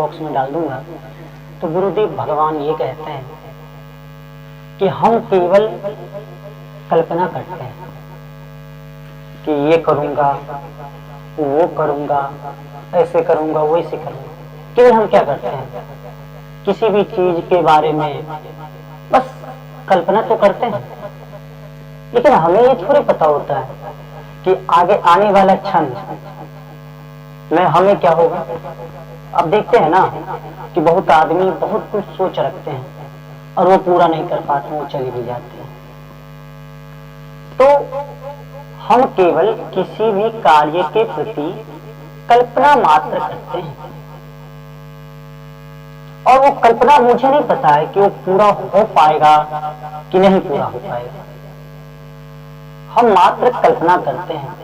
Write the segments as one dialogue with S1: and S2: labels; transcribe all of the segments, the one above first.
S1: Box में डाल दूंगा। तो गुरुदेव भगवान ये कहते हैं कि हम केवल कल्पना करते हैं कि ये करूंगा, वो करूंगा, ऐसे करूंगा, वैसे करूंगा। केवल हम क्या करते हैं, किसी भी चीज के बारे में बस कल्पना तो करते हैं, लेकिन हमें ये थोड़ी पता होता है कि आगे आने वाला क्षण में हमें क्या होगा। अब देखते हैं ना कि बहुत आदमी बहुत कुछ सोच रखते हैं और वो पूरा नहीं कर पाते, वो चले भी जाते हैं। तो हम केवल किसी भी कार्य के प्रति कल्पना मात्र करते हैं, और वो कल्पना मुझे नहीं पता है कि वो पूरा हो पाएगा कि नहीं पूरा हो पाएगा। हम मात्र कल्पना करते हैं।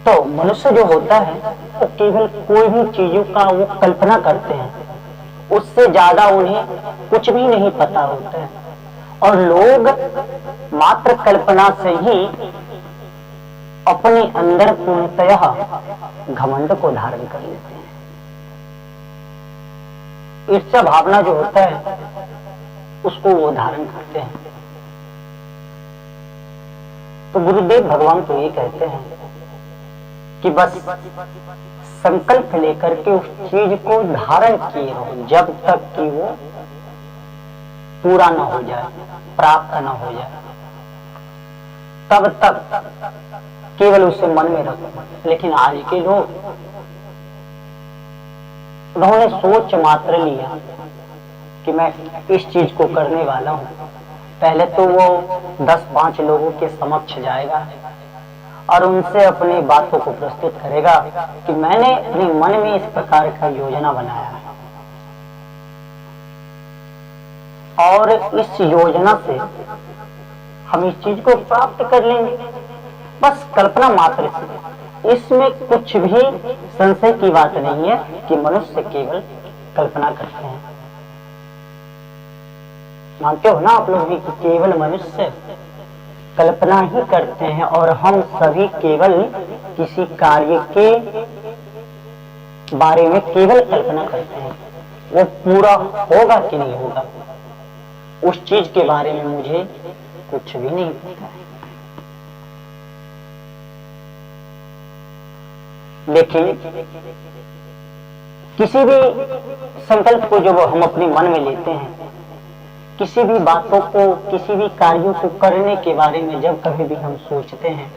S1: तो मनुष्य जो होता है वो केवल कोई भी चीजों का वो कल्पना करते हैं, उससे ज्यादा उन्हें कुछ भी नहीं पता होता है। और लोग मात्र कल्पना से ही अपने अंदर पूर्णतः घमंड को धारण कर लेते हैं। ईर्ष्या भावना जो होता है उसको वो धारण करते हैं। तो गुरुदेव भगवान तो ये कहते हैं कि बस संकल्प लेकर के उस चीज को धारण किए रहो जब तक कि वो पूरा न हो जाए, प्राप्त न हो जाए, तब तक केवल उसे मन में रखो। लेकिन आज के लोग, उन्होंने सोच मात्र लिया कि मैं इस चीज को करने वाला हूं। पहले तो वो 10-5 लोगों के समक्ष जाएगा और उनसे अपनी बातों को प्रस्तुत करेगा कि मैंने अपने मन में इस प्रकार का योजना बनाया है, और इस योजना से हम इस चीज को प्राप्त कर लेंगे। बस कल्पना मात्र से, इसमें कुछ भी संशय की बात नहीं है कि मनुष्य केवल कल्पना करते हैं। मानते हो ना आप लोग भी कि केवल मनुष्य कल्पना ही करते हैं, और हम सभी केवल किसी कार्य के बारे में केवल कल्पना करते हैं। वो पूरा होगा कि नहीं होगा, उस चीज के बारे में मुझे कुछ भी नहीं पता है। लेकिन किसी भी संकल्प को जब हम अपने मन में लेते हैं, किसी भी बातों को, किसी भी कार्यों को करने के बारे में जब कभी भी हम सोचते हैं,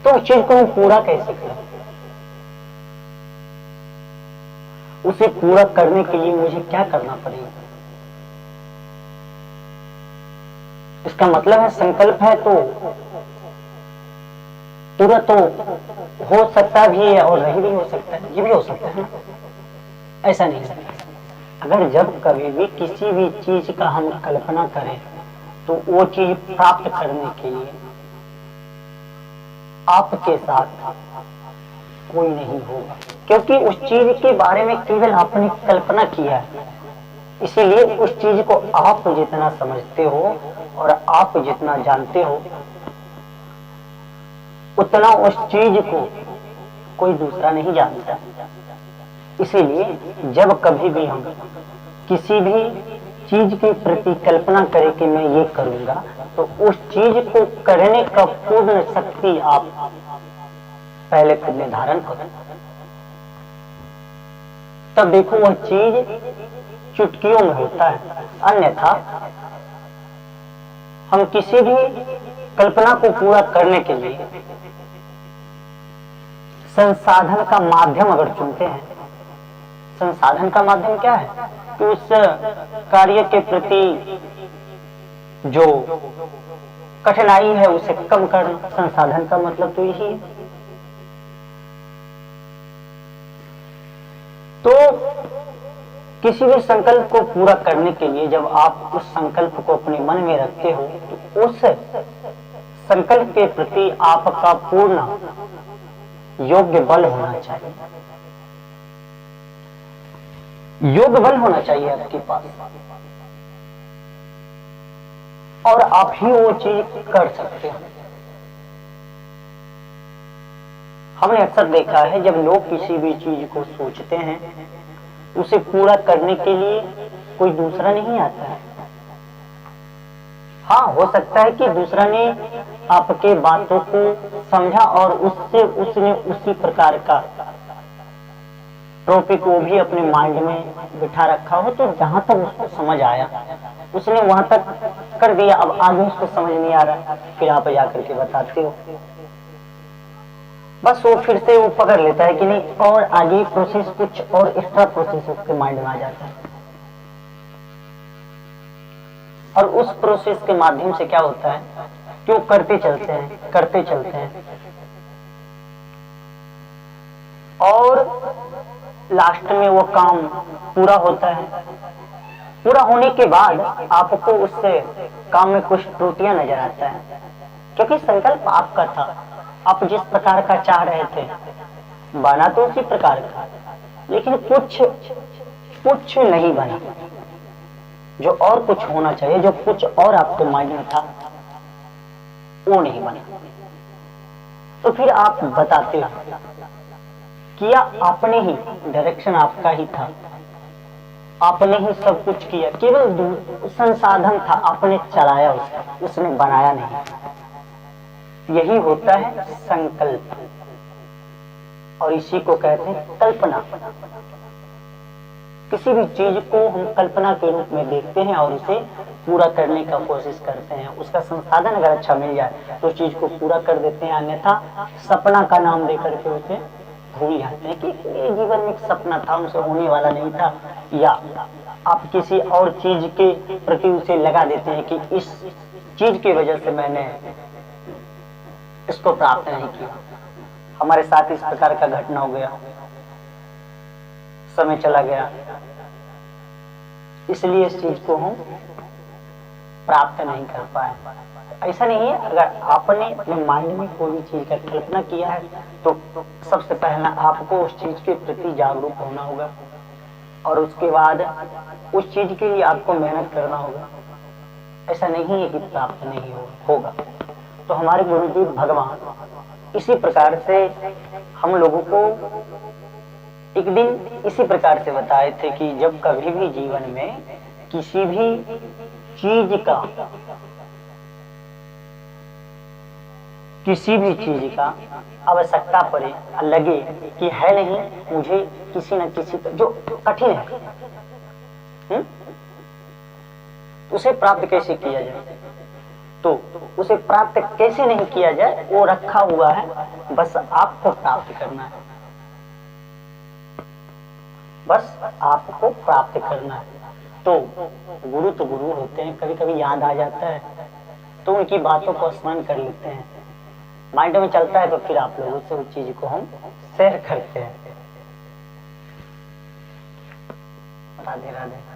S1: तो उस चीज को हम पूरा कैसे करें। उसे पूरा करने के लिए मुझे क्या करना पड़ेगा। इसका मतलब है संकल्प है तो पूरा तो हो सकता भी है और नहीं भी हो सकता है, ये भी हो सकता है ना, ऐसा नहीं है। अगर जब कभी भी किसी भी चीज का हम कल्पना करें तो वो चीज प्राप्त करने के लिए आपके साथ कोई नहीं होगा, क्योंकि उस चीज के बारे में केवल आपने कल्पना किया है। इसीलिए उस चीज को आप जितना समझते हो और आप जितना जानते हो, उतना उस चीज को कोई दूसरा नहीं जानता। इसीलिए जब कभी भी हम किसी भी चीज के प्रति कल्पना करें कि मैं ये करूंगा, तो उस चीज को करने का पूर्ण शक्ति आप पहले खुद निर्धारण करो। तब देखो वह चीज चुटकियों में होता है। अन्यथा हम किसी भी कल्पना को पूरा करने के लिए संसाधन का माध्यम अगर चुनते हैं, संसाधन का माध्यम क्या है कि उस कार्य के प्रति जो कठिनाई है उसे कम करना। संसाधन का मतलब तो यही है। तो किसी भी संकल्प को पूरा करने के लिए जब आप उस संकल्प को अपने मन में रखते हो, तो उस संकल्प के प्रति आपका पूर्ण योग्य बल होना चाहिए। योग्य बल होना चाहिए आपके पास, और आप ही वो चीज कर सकते हो। हमने अक्सर देखा है जब लोग किसी भी चीज को सोचते हैं उसे पूरा करने के लिए कोई दूसरा नहीं आता है। हाँ, हो सकता है कि दूसरा ने आपके बातों को समझा और उसने उसी प्रकार का टॉपिक को भी अपने माइंड में बिठा रखा हो, तो जहां तक उसको समझ आया उसने वहां तक कर दिया। अब आगे उसको समझ नहीं आ रहा, फिर आप जाकर के बताते हो, बस वो फिर से वो पकड़ लेता है कि नहीं, और आगे प्रोसेस कुछ और एक्स्ट्रा प्रोसेस उसके माइंड में आ जाता है। और उस प्रोसेस के माध्यम से क्या होता है कि वो करते चलते हैं और लास्ट में वो काम पूरा होता है। पूरा होने के बाद आपको उससे काम में कुछ त्रुटियां नजर आता है, क्योंकि संकल्प आपका था, आप जिस प्रकार का चाह रहे थे बना तो उसी प्रकार का, लेकिन कुछ नहीं बना, जो और कुछ होना चाहिए, जो कुछ और आपके माइंड में था वो नहीं बना। तो फिर आप बताते हो किया आपने ही, डायरेक्शन आपका ही था, आपने ही सब कुछ किया, केवल संसाधन था, आपने चलाया उसने बनाया नहीं। यही होता है संकल्प, और इसी को कहते हैं कल्पना। किसी भी चीज को हम कल्पना के रूप में देखते हैं और उसे पूरा करने का कोशिश करते हैं। उसका संसाधन अगर अच्छा मिल जाए तो उस चीज को पूरा कर देते हैं, अन्यथा सपना का नाम देकर के उसे भूल जाते हैं कि ये जीवन में एक सपना था, उनसे होने वाला नहीं था, या आप किसी और चीज के प्रति उसे लगा देते हैं कि इस चीज की वजह से मैंने इसको प्राप्त नहीं किया, हमारे साथ इस प्रकार का घटना हो गया, समय चला गया, इसलिए इस चीज को हम प्राप्त नहीं कर पाए। ऐसा नहीं है, अगर आपने अपने माइंड में कोई चीज का कल्पना किया है तो सबसे पहला आपको उस चीज के प्रति जागरूक होना होगा, और उसके बाद उस चीज के लिए आपको मेहनत करना होगा। ऐसा नहीं है कि प्राप्त नहीं होगा। तो हमारे गुरुदेव भगवान इसी प्रकार से हम लोगों को एक दिन इसी प्रकार से बताए थे कि जब कभी भी जीवन में किसी भी चीज का आवश्यकता पड़े, लगे कि है नहीं, मुझे किसी न किसी जो कठिन है, उसे प्राप्त कैसे किया जाए, तो उसे प्राप्त कैसे नहीं किया जाए, वो रखा हुआ है, बस आपको प्राप्त करना है, बस आपको प्राप्त करना है। तो गुरु होते हैं, कभी कभी याद आ जाता है तो उनकी बातों को स्मरण कर लेते हैं, माइंड में चलता है तो फिर आप लोगों से उस चीज को हम शेयर करते हैं। राधे राधे।